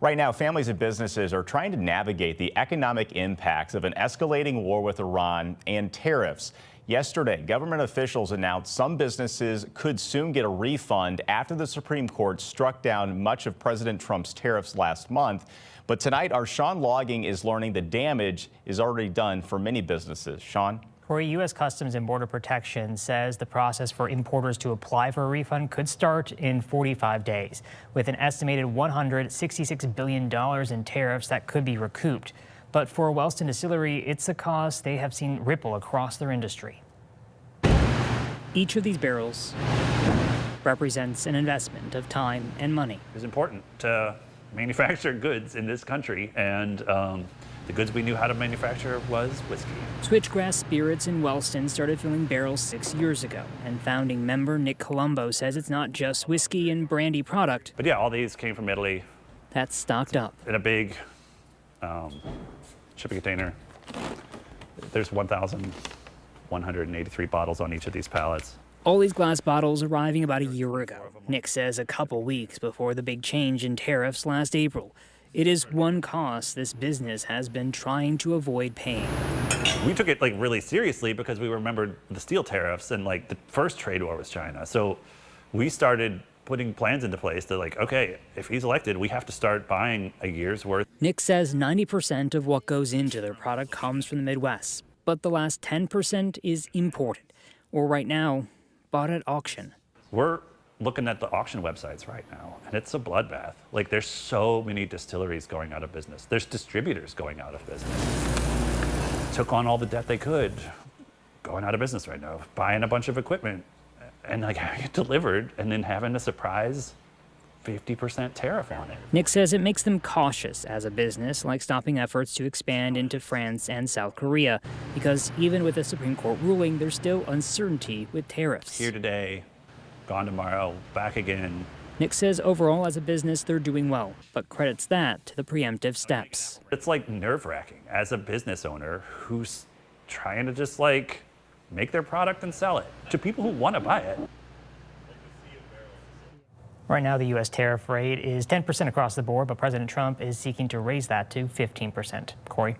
Right now, families and businesses are trying to navigate the economic impacts of an escalating war with Iran and tariffs. Yesterday, government officials announced some businesses could soon get a refund after the Supreme Court struck down much of President Trump's tariffs last month. But tonight, our Sean Logging is learning the damage is already done for many businesses. Sean? Corey, U.S. Customs and Border Protection says the process for importers to apply for a refund could start in 45 days, with an estimated $166 billion in tariffs that could be recouped. But for Wellston distillery, it's a cost they have seen ripple across their industry. Each of these barrels represents an investment of time and money. It's important to manufacture goods in this country, and the goods we knew how to manufacture was whiskey. Switchgrass Spirits in Wellston started filling barrels 6 years ago, and founding member Nick Colombo says it's not just whiskey and brandy product. But yeah, all these came from Italy. That's stocked up. In a big shipping container. There's 1,183 bottles on each of these pallets. All these glass bottles arriving about a year ago. Nick says a couple weeks before the big change in tariffs last April. It is one cost this business has been trying to avoid paying. We took it really seriously because we remembered the steel tariffs and the first trade war with China. So we started putting plans into place that okay, if he's elected, we have to start buying a year's worth. Nick says 90% of what goes into their product comes from the Midwest, but the last 10% is imported, or right now, bought at auction. We're looking at the auction websites right now, and it's a bloodbath. There's so many distilleries going out of business. There's distributors going out of business. Took on all the debt they could, going out of business right now, buying a bunch of equipment, and having it delivered, and then having a surprise 50% tariff on it. Nick says it makes them cautious as a business, like stopping efforts to expand into France and South Korea, because even with a Supreme Court ruling, there's still uncertainty with tariffs. Here today, gone tomorrow, back again. Nick says overall as a business, they're doing well, but credits that to the preemptive steps. It's nerve-wracking as a business owner who's trying to just make their product and sell it to people who want to buy it. Right now, the U.S. tariff rate is 10% across the board, but President Trump is seeking to raise that to 15%. Corey?